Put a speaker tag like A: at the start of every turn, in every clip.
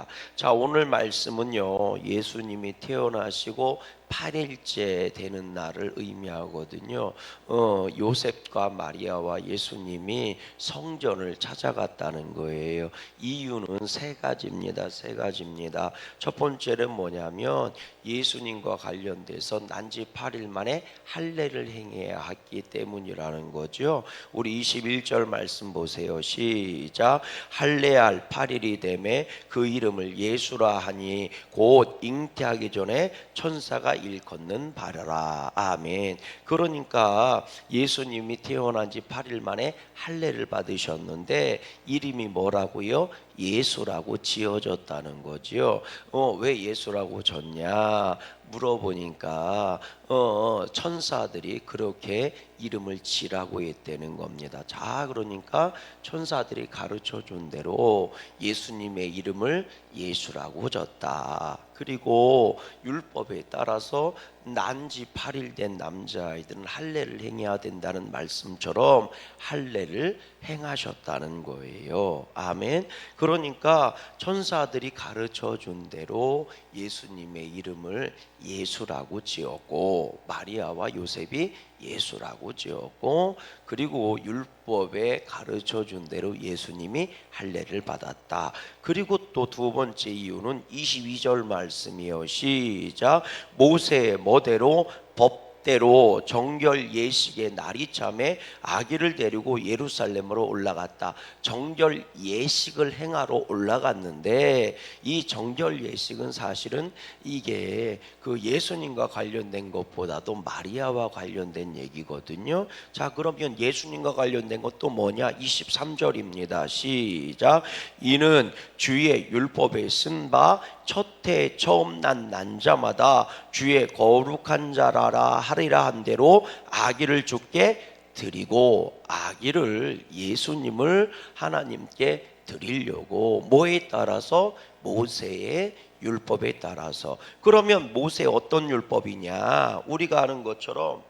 A: 합니다. 자, 오늘 말씀은요, 예수님이 태어나시고 8일째 되는 날을 의미하거든요. 요셉과 마리아와 예수님이 성전을 찾아갔다는 거예요. 이유는 세 가지입니다. 세 가지입니다. 첫 번째는 뭐냐면 예수님과 관련돼서 난지 8일 만에 할례를 행해야 했기 때문이라는 거죠. 우리 21절 말씀 보세요. 시작. 할례할 8일이 되매 그 이름을 예수라 하니 곧 잉태하기 전에 천사가 일컫는 바라라. 아멘. 그러니까 예수님이 태어난 지 8일 만에 할례를 받으셨는데 이름이 뭐라고요? 예수라고 지어졌다는 거지요. 왜 예수라고 졌냐 물어보니까 천사들이 그렇게 이름을 지라고 했다는 겁니다. 자, 그러니까 천사들이 가르쳐 준 대로 예수님의 이름을 예수라고 졌다. 그리고 율법에 따라서 난지 8일 된 남자아이들은 할례를 행해야 된다는 말씀처럼 할례를 행하셨다는 거예요. 아멘. 그러니까 천사들이 가르쳐 준 대로 예수님의 이름을 예수라고 지었고 마리아와 요셉이 예수라고 지었고 그리고 율법에 가르쳐 준 대로 예수님이 할례를 받았다. 그리고 또 두 번째 이유는 22절 말씀이요. 시작. 모세의 모대로 법대로 정결 예식의 날이 참에 아기를 데리고 예루살렘으로 올라갔다. 정결 예식을 행하러 올라갔는데 이 정결 예식은 사실은 이게 그 예수님과 관련된 것보다도 마리아와 관련된 얘기거든요. 자, 그러면 예수님과 관련된 것도 뭐냐? 23절입니다. 시작. 이는 주의 율법에 쓴 바 첫해 처음 난 난자마다 주의 거룩한 자라라 하리라 한 대로 아기를 주께 드리고, 아기를 예수님을 하나님께 드리려고 뭐에 따라서? 모세의 율법에 따라서. 그러면 모세 어떤 율법이냐? 우리가 아는 것처럼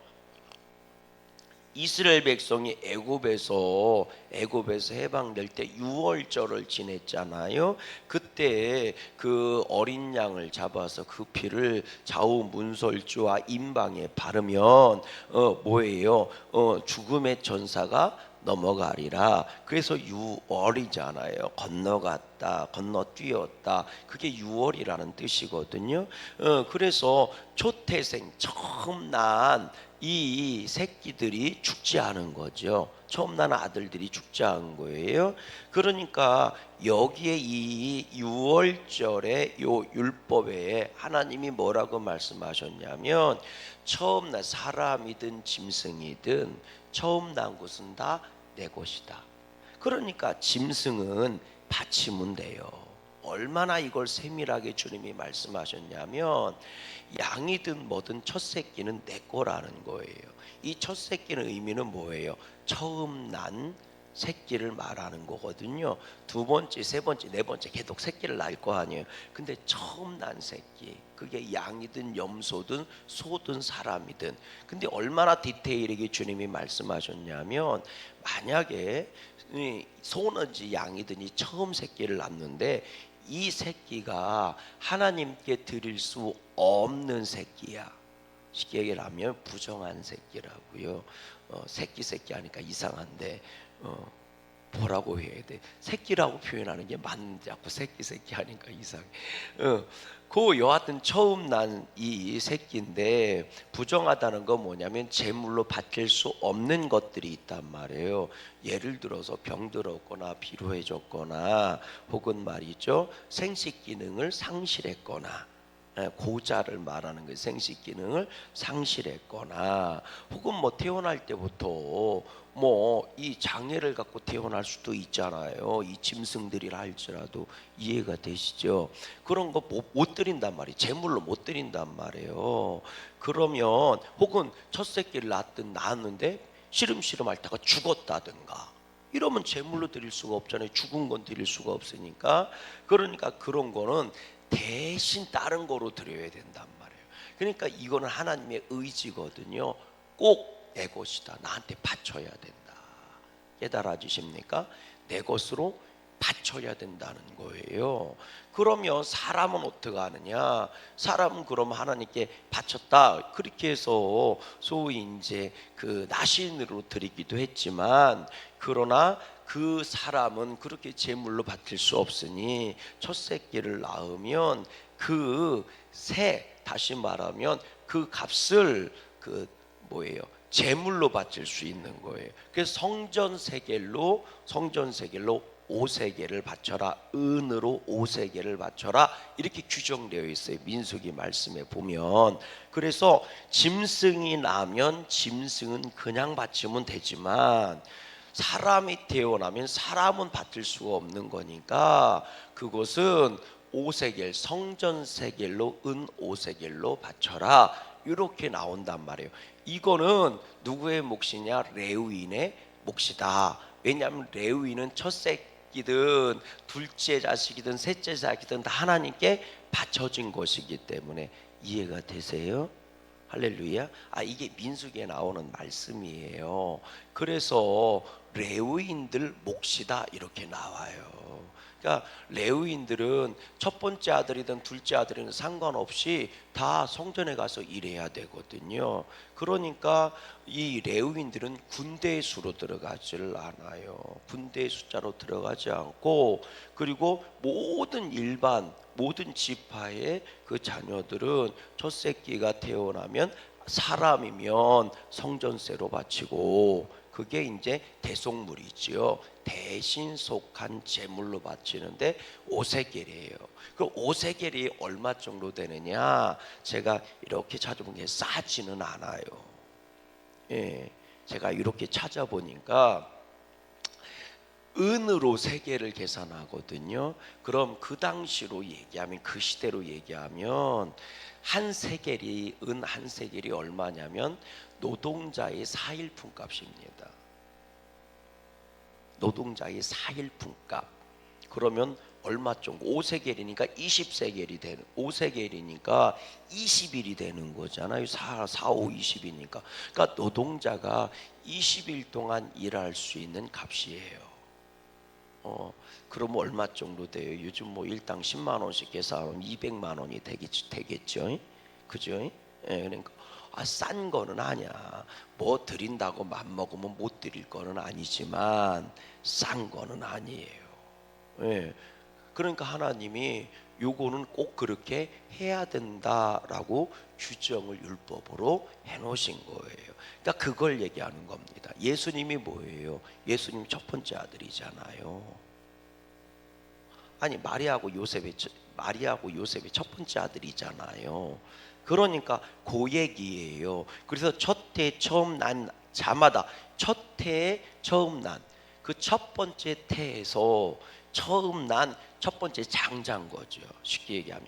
A: 이스라엘 백성이 애굽에서 해방될 때 유월절을 지냈잖아요. 그때 그 어린 양을 잡아서 그 피를 좌우 문설주와 임방에 바르면 뭐예요? 죽음의 전사가 넘어가리라. 그래서 유월이잖아요. 건너갔다, 건너뛰었다. 그게 유월이라는 뜻이거든요. 그래서 초태생 처음 난 이 새끼들이 죽지 않은 거죠. 처음 난 아들들이 죽지 않은 거예요. 그러니까 여기에 이 유월절의 요 율법에 하나님이 뭐라고 말씀하셨냐면 처음 난 사람이든 짐승이든 처음 난 것은 다 내 것이다. 그러니까 짐승은 바치면 돼요. 얼마나 이걸 세밀하게 주님이 말씀하셨냐면 양이든 뭐든 첫 새끼는 내 거라는 거예요. 이 첫 새끼는 의미는 뭐예요? 처음 난 새끼를 말하는 거거든요. 두 번째, 세 번째, 네 번째 계속 새끼를 낳을 거 아니에요. 근데 처음 난 새끼, 그게 양이든 염소든 소든 사람이든. 근데 얼마나 디테일하게 주님이 말씀하셨냐면 만약에 소는지 양이든지 처음 새끼를 낳는데 이 새끼가 하나님께 드릴 수 없는 새끼야. 쉽게 얘기하면 부정한 새끼라고요. 새끼 하니까 이상한데 뭐라고 해야 돼? 새끼라고 표현하는 게 맞는지 자꾸 새끼 하니까 이상해. 그 여하튼 처음 난 이 새끼인데 부정하다는 건 뭐냐면 제물로 바칠 수 없는 것들이 있단 말이에요. 예를 들어서 병들었거나 피로해졌거나 혹은 말이죠 생식 기능을 상실했거나 고자를 말하는 거예요. 생식 기능을 상실했거나 혹은 뭐 태어날 때부터 뭐 이 장애를 갖고 태어날 수도 있잖아요. 이 짐승들이라 할지라도 이해가 되시죠? 그런 거 못 드린단 말이에요. 제물로 못 드린단 말이에요. 그러면 혹은 첫 새끼를 낳았는데 시름시름 앓다가 죽었다든가 이러면 제물로 드릴 수가 없잖아요. 죽은 건 드릴 수가 없으니까. 그러니까 그런 거는 대신 다른 거로 드려야 된단 말이에요. 그러니까 이거는 하나님의 의지거든요. 꼭 내 것이다. 나한테 바쳐야 된다. 깨달아지십니까? 내 것으로 바쳐야 된다는 거예요. 그러면 사람은 어떻게 하느냐? 사람은 그럼 하나님께 바쳤다. 그렇게 해서 소위 이제 그 나신으로 드리기도 했지만, 그러나 그 사람은 그렇게 제물로 바칠 수 없으니 첫 새끼를 낳으면 그 새, 다시 말하면 그 값을 그 뭐예요? 제물로 바칠 수 있는 거예요. 그래서 성전 세겔로 5세겔을 바쳐라. 은으로 5세겔을 바쳐라. 이렇게 규정되어 있어요. 민수기 말씀에 보면. 그래서 짐승이 나면 짐승은 그냥 바치면 되지만, 사람이 태어나면 사람은 바칠 수가 없는 거니까 그것은 5세겔, 성전 세겔로 은 5세겔로 바쳐라. 이렇게 나온단 말이에요. 이거는 누구의 몫이냐? 레위인의 몫이다. 왜냐하면 레위인은 첫 새끼든 둘째 자식이든 셋째 자식이든 다 하나님께 바쳐진 것이기 때문에. 이해가 되세요? 할렐루야. 이게 민수기에 나오는 말씀이에요. 그래서 레위인들 몫이다 이렇게 나와요. 그러니까 레위인들은 첫 번째 아들이든 둘째 아들이든 상관없이 다 성전에 가서 일해야 되거든요. 그러니까 이 레위인들은 군대의 수로 들어가지를 않아요. 군대의 숫자로 들어가지 않고, 그리고 모든 지파의 그 자녀들은 첫 새끼가 태어나면 사람이면 성전세로 바치고, 그게 이제 대속물이지요. 대신 속한 제물로 바치는데 5세겔이에요. 그 5세겔이 얼마 정도 되느냐? 제가 이렇게 찾아본 게 싸지는 않아요. 예, 제가 이렇게 찾아보니까 은으로 세겔을 계산하거든요. 그럼 그 당시로 얘기하면, 그 시대로 얘기하면 한 세겔이, 은 한 세겔이 얼마냐면 노동자의 4일품 값입니다. 노동자의 4일품 값. 그러면 얼마 정도? 5세겔이니까 20세겔이 되는, 5세겔이니까 20일이 되는 거잖아요. 4, 5, 20이니까. 그러니까 노동자가 20일 동안 일할 수 있는 값이에요. 그러면 얼마 정도 돼요? 요즘 뭐 일당 10만 원씩 계산하면 200만 원이 되겠죠. 그죠? 예, 그러니까 싼 거는 아니야. 뭐 드린다고 맘 먹으면 못 드릴 거는 아니지만 싼 거는 아니에요. 예. 그러니까 하나님이 요거는 꼭 그렇게 해야 된다라고 규정을 율법으로 해놓으신 거예요. 그러니까 그걸 얘기하는 겁니다. 예수님이 뭐예요? 예수님 첫 번째 아들이잖아요. 아니 마리아하고 요셉의 첫 번째 아들이잖아요. 그러니까 그 얘기예요. 그래서 첫 해에 처음 난 자마다, 첫 해에 처음 난 그 첫 번째 태에서 처음 난 첫 번째 장자인 거죠. 쉽게 얘기하면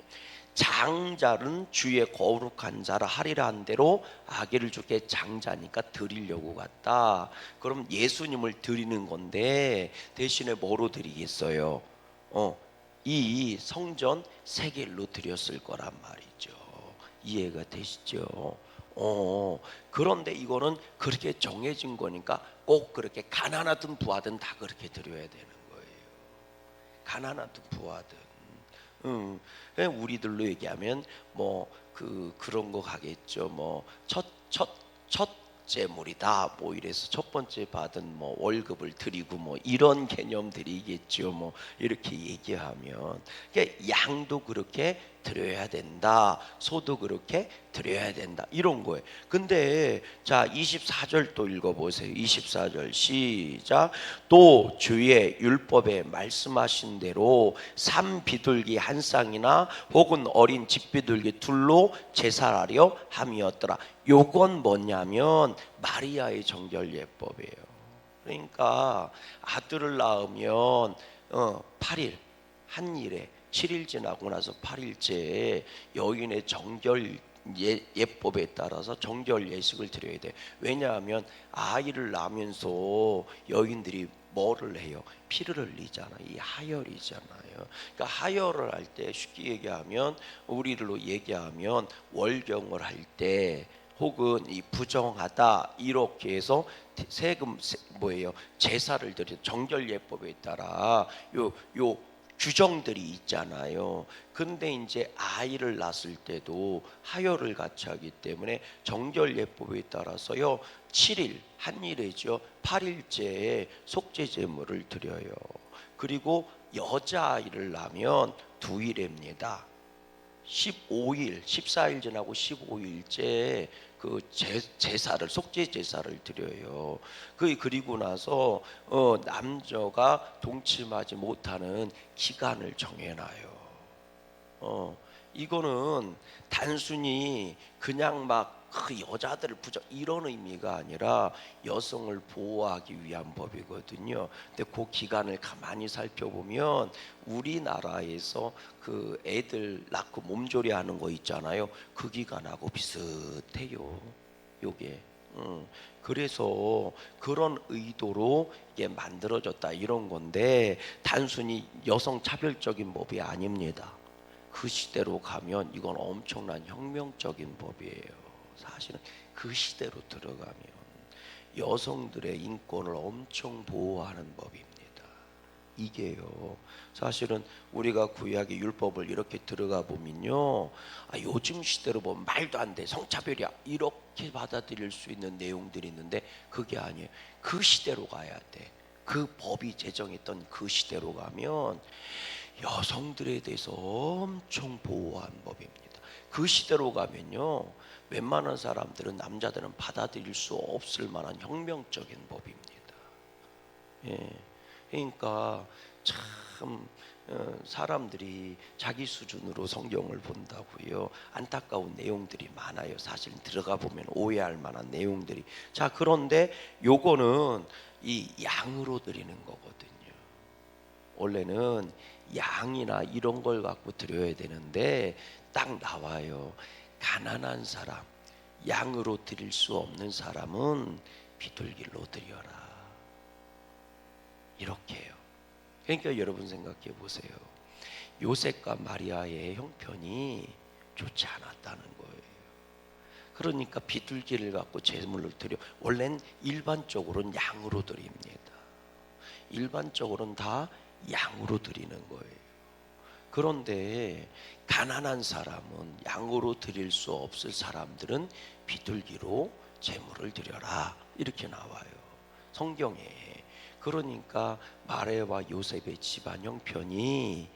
A: 장자는 주의 거룩한 자라 하리라 한 대로 아기를 주께 장자니까 드리려고 갔다. 그럼 예수님을 드리는 건데 대신에 뭐로 드리겠어요? 이 성전 세겔로 드렸을 거란 말이죠. 이해가 되시죠? 그런데 이거는 그렇게 정해진 거니까 꼭 그렇게 가난하든 부하든 다 그렇게 드려야 되는 거예요. 가난하든 부하든. 우리들로 얘기하면 뭐 그런 거 가겠죠. 뭐 첫 재물이다. 뭐 이래서 첫 번째 받은 뭐 월급을 드리고 뭐 이런 개념들이겠죠. 뭐 이렇게 얘기하면, 그러니까 양도 그렇게 드려야 된다. 소도 그렇게 드려야 된다. 이런 거예요. 근데 자 24절 또 읽어보세요. 24절 시작. 또 주의 율법에 말씀하신 대로 산 비둘기 한 쌍이나 혹은 어린 집비둘기 둘로 제사하려 함이었더라. 요건 뭐냐면 마리아의 정결 예법이에요. 그러니까 아들을 낳으면 8일 한 일에 7일 지나고 나서 8일째에 여인의 정결 예법에 따라서 정결 예식을 드려야 돼. 왜냐하면 아이를 낳으면서 여인들이 뭐를 해요? 피를 흘리잖아. 이 하혈이잖아요. 그러니까 하혈을 할 때 쉽게 얘기하면, 우리들로 얘기하면 월경을 할 때 혹은 이 부정하다 이렇게 해서 뭐예요? 제사를 드려 정결 예법에 따라 요 규정들이 있잖아요. 근데 이제 아이를 낳았을 때도 하혈을 같이 하기 때문에 정결 예법에 따라서요 7일 한일이죠 8일째에 속죄 제물을 드려요. 그리고 여자아이를 낳으면 2일입니다. 15일, 14일 지나고 15일째 그 제사를 속죄 제사를 드려요. 그리고 나서 남자가 동침하지 못하는 기간을 정해놔요. 이거는 단순히 그냥 막 그 여자들을 부정 이런 의미가 아니라 여성을 보호하기 위한 법이거든요. 근데 그 기간을 가만히 살펴보면 우리나라에서 그 애들 낳고 몸조리하는 거 있잖아요. 그 기간하고 비슷해요. 요게. 그래서 그런 의도로 이게 만들어졌다 이런 건데 단순히 여성 차별적인 법이 아닙니다. 그 시대로 가면 이건 엄청난 혁명적인 법이에요. 사실은 그 시대로 들어가면 여성들의 인권을 엄청 보호하는 법입니다. 이게요. 사실은 우리가 구약의 율법을 이렇게 들어가 보면요, 요즘 시대로 보면 말도 안 돼, 성차별이야 이렇게 받아들일 수 있는 내용들이 있는데 그게 아니에요. 그 시대로 가야 돼. 그 법이 제정했던 그 시대로 가면 여성들에 대해서 엄청 보호한 법입니다. 그 시대로 가면요 웬만한 사람들은 남자들은 받아들일 수 없을 만한 혁명적인 법입니다. 예. 그러니까 참 사람들이 자기 수준으로 성경을 본다고요. 안타까운 내용들이 많아요. 사실 들어가 보면 오해할 만한 내용들이. 자, 그런데 요거는 이 양으로 드리는 거거든요. 원래는 양이나 이런 걸 갖고 드려야 되는데 딱 나와요. 가난한 사람, 양으로 드릴 수 없는 사람은 비둘기로 드려라. 이렇게요. 그러니까 여러분 생각해 보세요. 요셉과 마리아의 형편이 좋지 않았다는 거예요. 그러니까 비둘기를 갖고 제물을 드려. 원래는 일반적으로는 양으로 드립니다. 일반적으로는 다 양으로 드리는 거예요. 그런데 가난한 사람은 양으로 드릴 수 없을 사람들은 비둘기로 제물을 드려라 이렇게 나와요 성경에. 그러니까 마리아와 요셉의 집안 형편이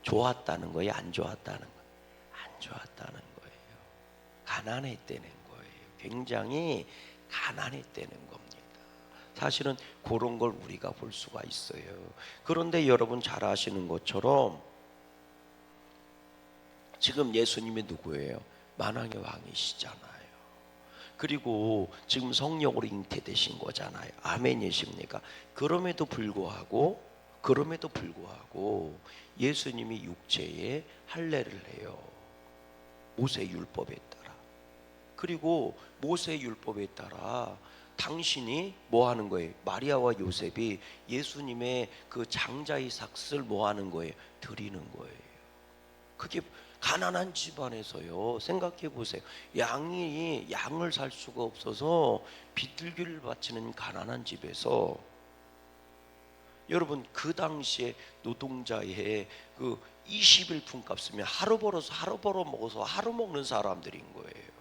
A: 좋았다는 거예요, 안 좋았다는 거예요? 안 좋았다는 거예요. 가난했다는 거예요. 굉장히 가난했다는 겁니다. 사실은 그런 걸 우리가 볼 수가 있어요. 그런데 여러분 잘 아시는 것처럼 지금 예수님이 누구예요? 만왕의 왕이시잖아요. 그리고 지금 성령으로 잉태되신 거잖아요. 아멘이십니까? 그럼에도 불구하고 예수님이 육체에 할례를 해요. 모세 율법에 따라. 그리고 모세 율법에 따라 당신이 뭐 하는 거예요? 마리아와 요셉이 예수님의 그 장자의 삭슬 뭐 하는 거예요? 드리는 거예요. 그게 가난한 집안에서요. 생각해 보세요. 양을 살 수가 없어서 비둘기를 바치는 가난한 집에서 여러분 그 당시에 노동자의 그 20일 품값이면 하루 벌어서 하루 벌어 먹어서 하루 먹는 사람들인 거예요.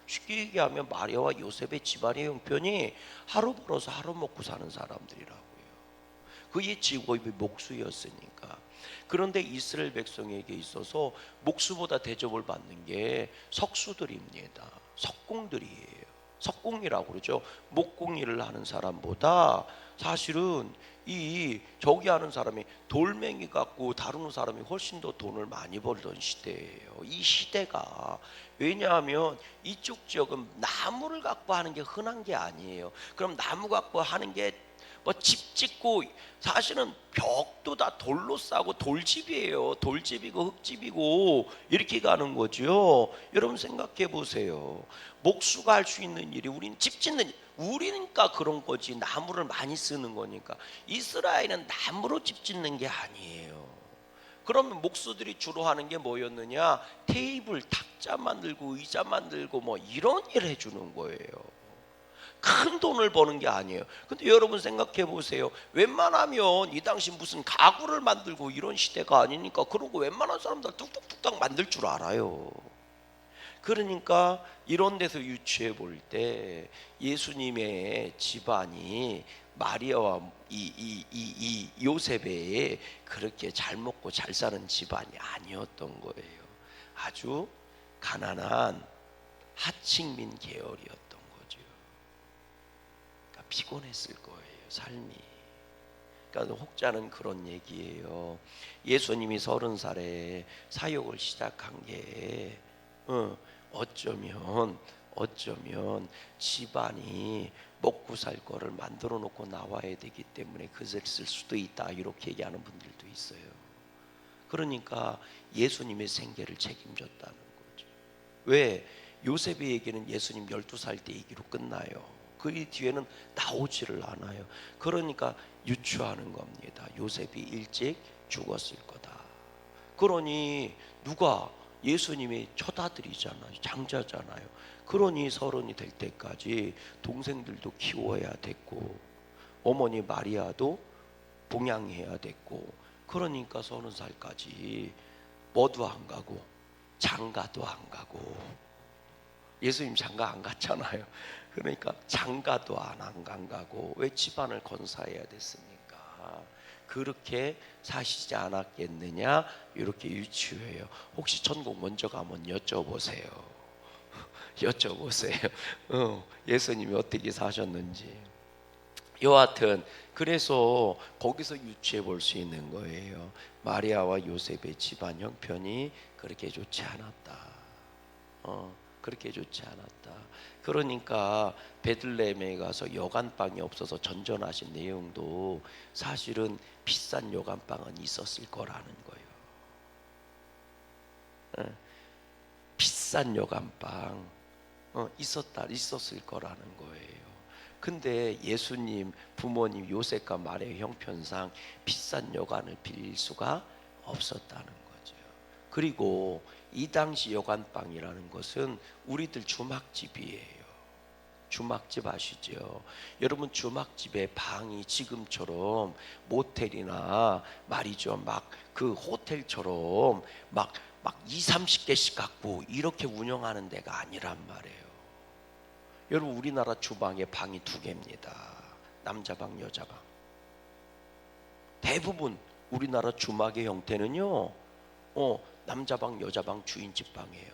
A: 쉽게 얘기하면 마리아와 요셉의 집안의 형편이 하루 벌어서 하루 먹고 사는 사람들이라고요. 그의 직업이 목수였으니까. 그런데 이스라엘 백성에게 있어서 목수보다 대접을 받는 게 석수들입니다. 석공들이에요. 석공이라고 그러죠. 목공일을 하는 사람보다 사실은 저기 하는 사람이 돌멩이 갖고 다루는 사람이 훨씬 더 돈을 많이 벌던 시대예요. 이 시대가. 왜냐하면 이쪽 지역은 나무를 갖고 하는 게 흔한 게 아니에요. 그럼 나무 갖고 하는 게 뭐 집 짓고 사실은 벽도 다 돌로 싸고 돌집이에요. 돌집이고 흙집이고 이렇게 가는 거죠. 여러분 생각해 보세요. 목수가 할 수 있는 일이 우리는 집 짓는 일. 우리니까 그런 거지. 나무를 많이 쓰는 거니까. 이스라엘은 나무로 집 짓는 게 아니에요. 그러면 목수들이 주로 하는 게 뭐였느냐? 테이블, 탁자 만들고 의자 만들고 뭐 이런 일 해주는 거예요. 큰 돈을 버는 게 아니에요. 근데 여러분 생각해 보세요. 웬만하면 이 당시 무슨 가구를 만들고 이런 시대가 아니니까 그런 거 웬만한 사람들 뚝뚝뚝딱 만들 줄 알아요. 그러니까 이런 데서 유추해 볼 때 예수님의 집안이 마리아와 이 요셉의 그렇게 잘 먹고 잘 사는 집안이 아니었던 거예요. 아주 가난한 하층민 계열이었던 거죠. 그러니까 피곤했을 거예요, 삶이. 그러니까 혹자는 그런 얘기예요. 예수님이 30살에 사역을 시작한 게 어쩌면 집안이 먹고 살 거를 만들어 놓고 나와야 되기 때문에 그랬을 수도 있다, 이렇게 얘기하는 분들도 있어요. 그러니까 예수님의 생계를 책임졌다는 거죠. 왜? 요셉의 얘기는 예수님 12살 때 얘기로 끝나요. 그 뒤에는 나오지를 않아요. 그러니까 유추하는 겁니다. 요셉이 일찍 죽었을 거다. 그러니 누가? 예수님이 첫 아들이잖아요. 장자잖아요. 그러니 30이 될 때까지 동생들도 키워야 됐고 어머니 마리아도 봉양해야 됐고, 그러니까 30살까지 뭐도 안 가고 장가도 안 가고, 예수님 장가 안 갔잖아요. 그러니까 장가도 안 가고 왜 집안을 건사해야 됐습니까? 그렇게 사시지 않았겠느냐, 이렇게 유추해요. 혹시 천국 먼저 가면 여쭤보세요. 예수님이 어떻게 사셨는지. 여하튼 그래서 거기서 유추해 볼 수 있는 거예요. 마리아와 요셉의 집안 형편이 그렇게 좋지 않았다. 그렇게 좋지 않았다. 그러니까 베들레헴에 가서 여간빵이 없어서 전전하신 내용도 사실은 비싼 여간빵은 있었을 거라는 거예요. 비싼 여간빵 있었을 거라는 거예요. 근데 예수님 부모님 요셉과 마리아의 형편상 비싼 여관을 빌릴 수가 없었다는 거죠. 그리고 이 당시 여관방이라는 것은 우리들 주막집이에요. 주막집 아시죠? 여러분 주막집에 방이 지금처럼 모텔이나 말이죠, 막 그 호텔처럼 막 2, 30개씩 갖고 이렇게 운영하는 데가 아니란 말이에요. 여러분 우리나라 주방에 방이 2개입니다. 남자 방, 여자 방. 대부분 우리나라 주막의 형태는요, 남자 방, 여자 방, 주인집 방이에요.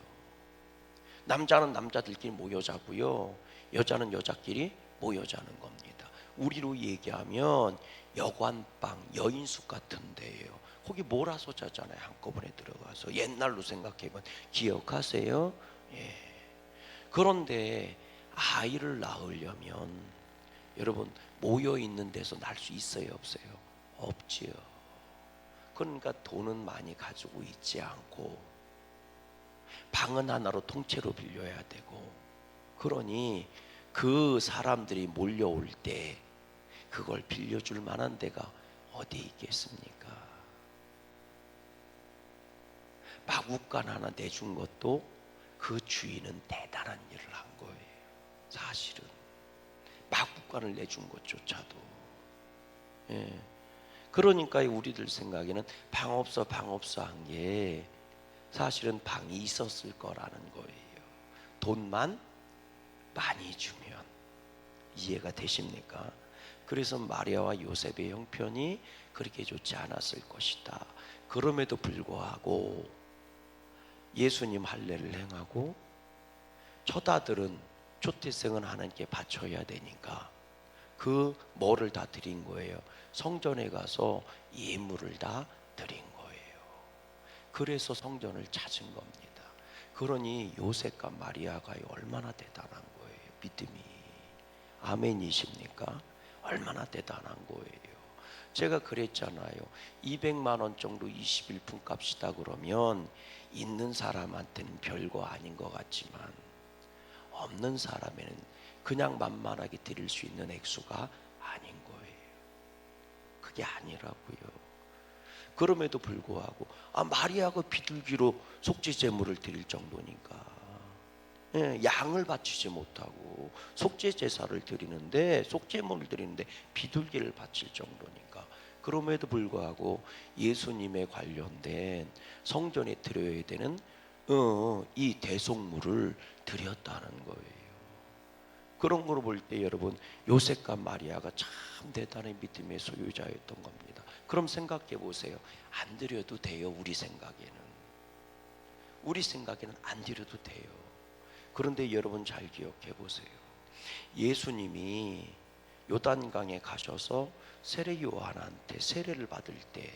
A: 남자는 남자들끼리 모여 자고요, 여자는 여자끼리 모여 자는 겁니다. 우리로 얘기하면 여관방, 여인숙 같은 데예요. 거기 몰아서 자잖아요. 한꺼번에 들어가서. 옛날로 생각해보면 기억하세요? 예. 그런데 아이를 낳으려면 여러분 모여 있는 데서 낳을 수 있어요, 없어요? 없지요. 그러니까 돈은 많이 가지고 있지 않고 방은 하나로 통째로 빌려야 되고, 그러니 그 사람들이 몰려올 때 그걸 빌려줄 만한 데가 어디 있겠습니까? 마구간 하나 내준 것도 그 주인은 대단한 일을 한 거예요. 사실은 마구간을 내준 것조차도. 예. 그러니까 우리들 생각에는 방 없어 한 게 사실은 방이 있었을 거라는 거예요. 돈만 많이 주면. 이해가 되십니까? 그래서 마리아와 요셉의 형편이 그렇게 좋지 않았을 것이다. 그럼에도 불구하고 예수님 할례를 행하고 첫 아들은 초태생은 하나님께 바쳐야 되니까 그 뭐를 다 드린 거예요. 성전에 가서 예물을 다 드린 거예요. 그래서 성전을 찾은 겁니다. 그러니 요셉과 마리아가 얼마나 대단한 거예요. 믿음이. 아멘이십니까? 얼마나 대단한 거예요. 제가 그랬잖아요. 200만 원 정도 21분 값이다 그러면 있는 사람한테는 별거 아닌 것 같지만 없는 사람에는 그냥 만만하게 드릴 수 있는 액수가 아닌 거예요. 그게 아니라고요. 그럼에도 불구하고 마리아가 비둘기로 속죄 제물을 드릴 정도니까, 양을 바치지 못하고 속죄 제사를 드리는데, 속죄물을 드리는데 비둘기를 바칠 정도니까, 그럼에도 불구하고 예수님에 관련된 성전에 드려야 되는 이 대속물을 드렸다는 거예요. 그런 걸 볼 때 여러분, 요셉과 마리아가 참 대단한 믿음의 소유자였던 겁니다. 그럼 생각해 보세요. 안 드려도 돼요. 우리 생각에는 안 드려도 돼요. 그런데 여러분 잘 기억해 보세요. 예수님이 요단강에 가셔서 세례 요한한테 세례를 받을 때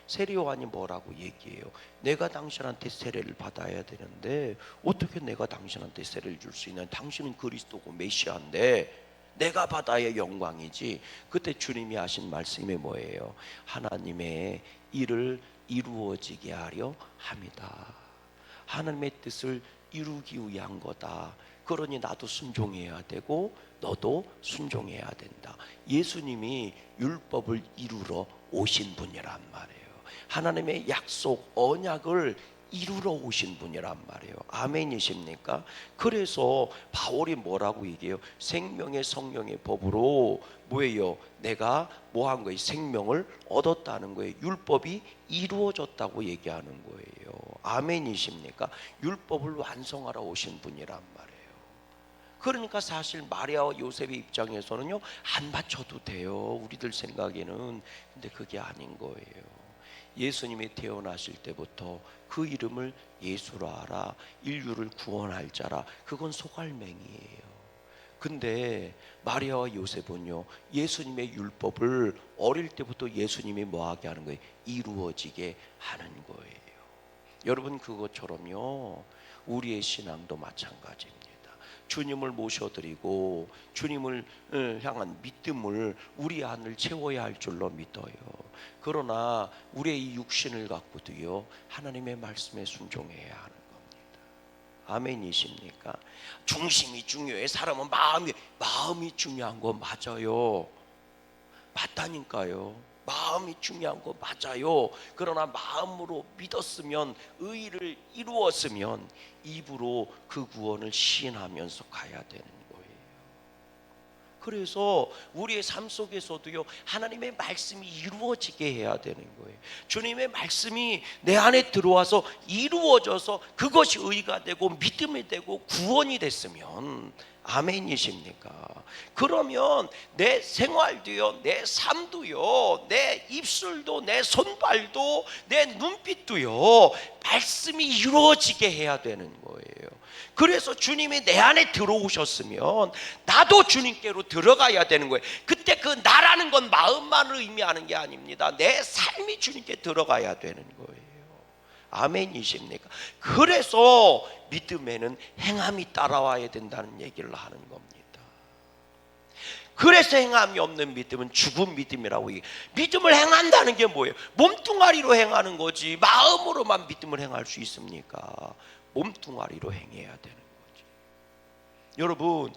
A: 세례 요한이 뭐라고 얘기해요? 내가 당신한테 세례를 받아야 되는데 어떻게 내가 당신한테 세례를 줄 수 있냐? 당신은 그리스도고 메시아인데 내가 받아야 영광이지. 그때 주님이 하신 말씀이 뭐예요? 하나님의 일을 이루어지게 하려 함이다. 하나님의 뜻을 이루기 위한 거다. 그러니 나도 순종해야 되고 너도 순종해야 된다. 예수님이 율법을 이루러 오신 분이란 말이에요. 하나님의 약속, 언약을 이루러 오신 분이란 말이에요. 아멘이십니까? 그래서 바울이 뭐라고 얘기해요? 생명의 성령의 법으로 뭐예요? 내가 뭐한 거예요? 생명을 얻었다는 거예요. 율법이 이루어졌다고 얘기하는 거예요. 아멘이십니까? 율법을 완성하러 오신 분이란 말이에요. 그러니까 사실 마리아와 요셉의 입장에서는요, 안 바쳐도 돼요. 우리들 생각에는. 근데 그게 아닌 거예요. 예수님이 태어나실 때부터 그 이름을 예수라 하라, 인류를 구원할 자라. 그건 소갈맹이에요. 근데 마리아와 요셉은요, 예수님의 율법을 어릴 때부터 예수님이 뭐하게 하는 거예요? 이루어지게 하는 거예요. 여러분, 그것처럼요, 우리의 신앙도 마찬가지입니다. 주님을 모셔드리고 주님을 향한 믿음을 우리 안을 채워야 할 줄로 믿어요. 그러나 우리의 이 육신을 갖고도요, 하나님의 말씀에 순종해야 하는 겁니다. 아멘이십니까? 중심이 중요해. 사람은 마음이 중요한 거 맞아요. 맞다니까요. 마음이 중요한 거 맞아요. 그러나 마음으로 믿었으면, 의를 이루었으면 입으로 그 구원을 시인하면서 가야 되는 거예요. 그래서 우리의 삶 속에서도요, 하나님의 말씀이 이루어지게 해야 되는 거예요. 주님의 말씀이 내 안에 들어와서 이루어져서 그것이 의가 되고 믿음이 되고 구원이 됐으면, 아멘이십니까? 그러면 내 생활도요, 내 삶도요, 내 입술도, 내 손발도, 내 눈빛도요, 말씀이 이루어지게 해야 되는 거예요. 그래서 주님이 내 안에 들어오셨으면 나도 주님께로 들어가야 되는 거예요. 그때 그 나라는 건 마음만을 의미하는 게 아닙니다. 내 삶이 주님께 들어가야 되는 거예요. 아멘이십니까? 그래서 믿음에는 행함이 따라와야 된다는 얘기를 하는 겁니다. 그래서 행함이 없는 믿음은 죽은 믿음이라고 얘기해요. 믿음을 행한다는 게 뭐예요? 몸뚱아리로 행하는 거지, 마음으로만 믿음을 행할 수 있습니까? 몸뚱아리로 행해야 되는 거지. 여러분,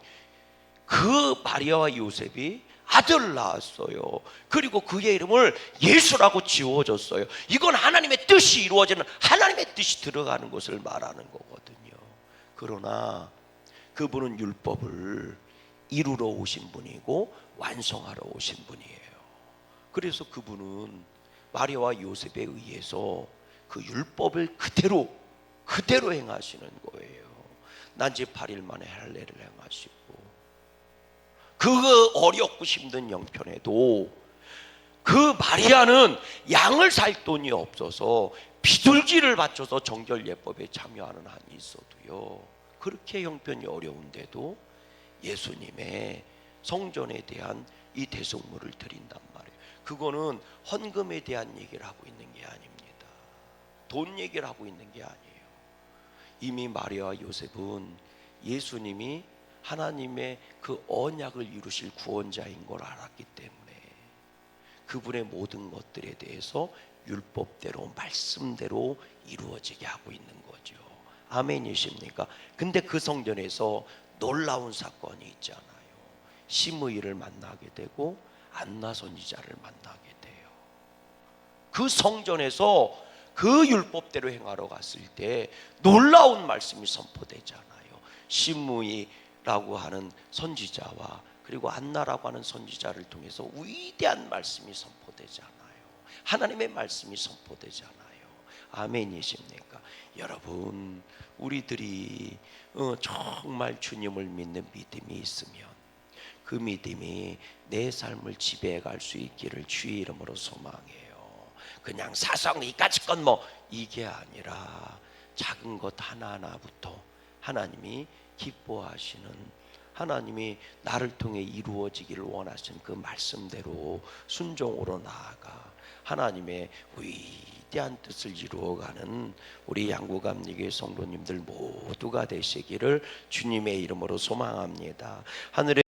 A: 그 마리아와 요셉이 아들을 낳았어요. 그리고 그의 이름을 예수라고 지어줬어요. 이건 하나님의 뜻이 이루어지는, 하나님의 뜻이 들어가는 것을 말하는 거거든요. 그러나 그분은 율법을 이루러 오신 분이고 완성하러 오신 분이에요. 그래서 그분은 마리아와 요셉에 의해서 그 율법을 그대로 행하시는 거예요. 난지 8일 만에 할례를 행하시고, 그 어렵고 힘든 형편에도 그 마리아는 양을 살 돈이 없어서 비둘기를 바쳐서 정결 예법에 참여하는 한이 있어도요, 그렇게 형편이 어려운데도 예수님의 성전에 대한 이 대속물을 드린단 말이에요. 그거는 헌금에 대한 얘기를 하고 있는 게 아닙니다. 돈 얘기를 하고 있는 게 아니에요. 이미 마리아와 요셉은 예수님이 하나님의 그 언약을 이루실 구원자인 걸 알았기 때문에 그분의 모든 것들에 대해서 율법대로, 말씀대로 이루어지게 하고 있는 거죠. 아멘이십니까? 근데 그 성전에서 놀라운 사건이 있잖아요. 시므이를 만나게 되고 안나 선지자를 만나게 돼요. 그 성전에서 그 율법대로 행하러 갔을 때 놀라운 말씀이 선포되잖아요. 시므이라고 하는 선지자와 그리고 안나라고 하는 선지자를 통해서 위대한 말씀이 선포되잖아요. 하나님의 말씀이 선포되잖아요. 아멘이십니까? 여러분, 우리들이 정말 주님을 믿는 믿음이 있으면 그 믿음이 내 삶을 지배해 갈 수 있기를 주의 이름으로 소망해요. 그냥 사성 이까짓 건 이게 아니라 작은 것 하나하나부터 하나님이 기뻐하시는, 하나님이 나를 통해 이루어지기를 원하시는 그 말씀대로 순종으로 나아가 하나님의 위대한 뜻을 이루어가는 우리 양구감리교회 성도님들 모두가 되시기를 주님의 이름으로 소망합니다. 하늘의